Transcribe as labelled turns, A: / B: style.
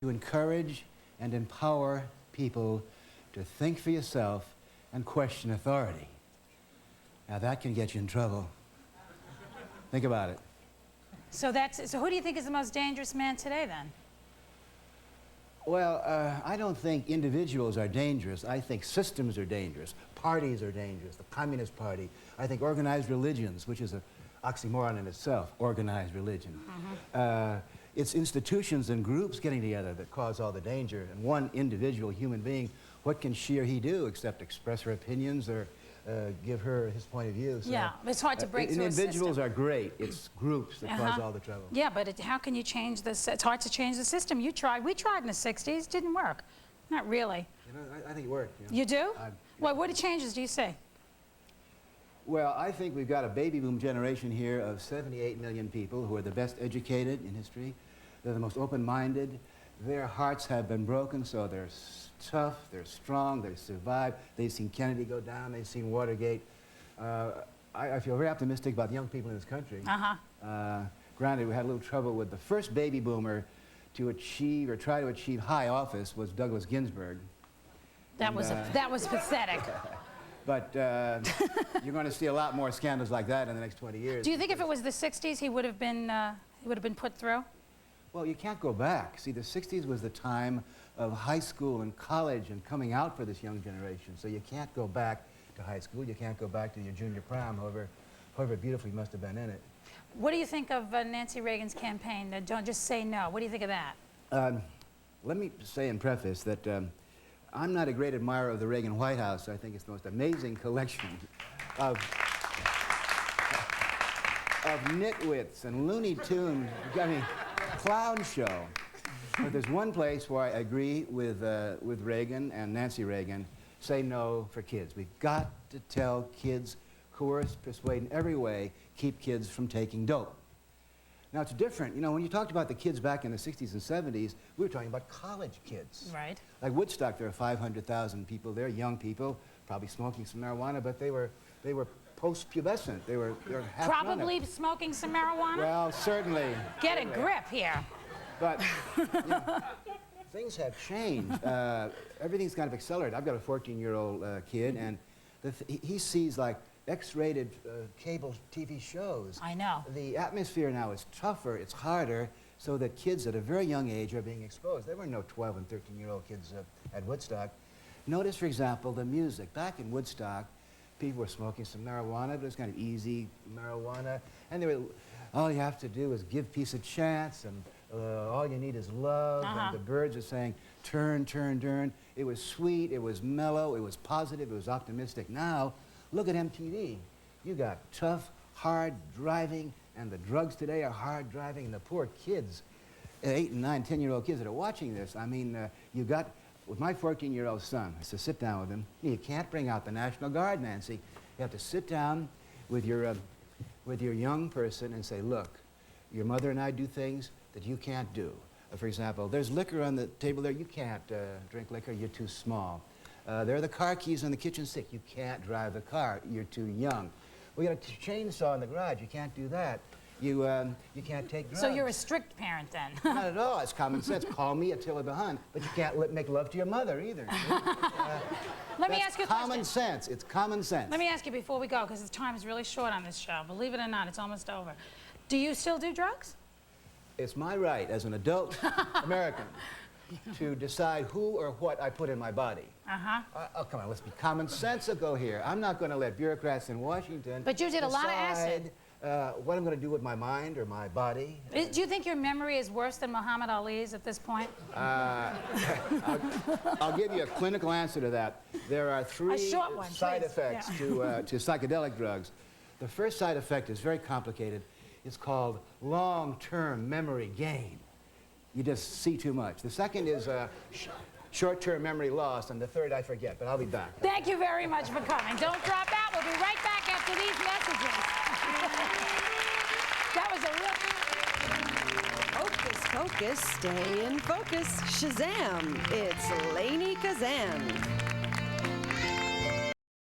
A: to encourage and empower people to think for yourself and question authority. Now that can get you in trouble. Think about it.
B: So who do you think is the most dangerous man today, then?
A: Well, I don't think individuals are dangerous. I think systems are dangerous. Parties are dangerous. The Communist Party. I think organized religions, which is an oxymoron in itself, organized religion. It's institutions and groups getting together that cause all the danger. And one individual human being, what can she or he do except express her opinions or give her his point of view? So,
B: yeah, it's hard to break through a system.
A: Individuals are great. It's groups that cause all the trouble.
B: Yeah, but how can you change this? It's hard to change the system. You tried. We tried in the 60s. Didn't work. Not really.
A: You know, I think it worked. You know.
B: You do? Well, what changes do you see?
A: Well, I think we've got a baby boom generation here of 78 million people who are the best educated in history. They're the most open-minded. Their hearts have been broken, so they're tough, they're strong, they've survived. They've seen Kennedy go down, they've seen Watergate. I feel very optimistic about the young people in this country. Granted, we had a little trouble with the first baby boomer to achieve or try to achieve high office was Douglas Ginsburg.
B: That was pathetic.
A: But you're going to see a lot more scandals like that in the next 20 years.
B: Do you think if it was the 60s, he would have been put through?
A: Well, you can't go back. See, the 60s was the time of high school and college and coming out for this young generation. So you can't go back to high school. You can't go back to your junior prom, however beautiful you must have been in it.
B: What do you think of Nancy Reagan's campaign? Don't just say no. What do you think of that?
A: Let me say in preface that I'm not a great admirer of the Reagan White House. I think it's the most amazing collection of nitwits and Looney Tunes. I mean, clown show. But there's one place where I agree with Reagan and Nancy Reagan. Say no for kids. We've got to tell kids, coerce, persuade in every way, keep kids from taking dope. Now it's different. You know, when you talked about the kids back in the 60s and 70s, we were talking about college kids.
B: Right.
A: Like Woodstock, there were 500,000 people there, young people, probably smoking some marijuana, but they were post-pubescent. They were half
B: probably smoking some marijuana?
A: Well, certainly.
B: Get a grip here.
A: But you know, things have changed. Everything's kind of accelerated. I've got a 14-year-old kid, and he sees like X-rated cable TV shows.
B: I know.
A: The atmosphere now is tougher, it's harder, so that kids at a very young age are being exposed. There were no 12 and 13-year-old kids at Woodstock. Notice, for example, the music. Back in Woodstock, people were smoking some marijuana, but it was kind of easy marijuana, and they were, all you have to do is give peace a chance, and all you need is love, and the birds are saying, turn, turn, turn. It was sweet, it was mellow, it was positive, it was optimistic. Now, look at MTV. You got tough, hard driving, and the drugs today are hard driving, and the poor kids, 8 and 9, 10-year-old kids that are watching this. I mean, you got, with my 14-year-old son, I used to sit down with him. You can't bring out the National Guard, Nancy. You have to sit down with your young person and say, look, your mother and I do things that you can't do. For example, there's liquor on the table there. You can't drink liquor. You're too small. There are the car keys on the kitchen sink. You can't drive the car. You're too young. We got a chainsaw in the garage. You can't do that. You can't take drugs.
B: So you're a strict parent then?
A: Not at all. It's common sense. Call me Attila the Hun, but you can't make love to your mother either.
B: Let me ask you a question.
A: Common sense. It's common sense.
B: Let me ask you before we go, because the time is really short on this show. Believe it or not, it's almost over. Do you still do drugs?
A: It's my right as an adult American to decide who or what I put in my body. Oh, come on, let's be commonsensical here. I'm not going to let bureaucrats in Washington
B: But you did a lot of acid.
A: What I'm going to do with my mind or my body.
B: Do you think your memory is worse than Muhammad Ali's at this point?
A: I'll give you a clinical answer to that. There are 3 side effects to psychedelic drugs. The first side effect is very complicated. It's called long-term memory gain. You just see too much. The second is short-term memory loss, and the third I forget, but I'll be back.
B: Thank you very much for coming. Don't drop out. We'll be right back after these messages. That was a real...
C: Hocus Pocus, stay in focus. Shazam! It's Lainey Kazan.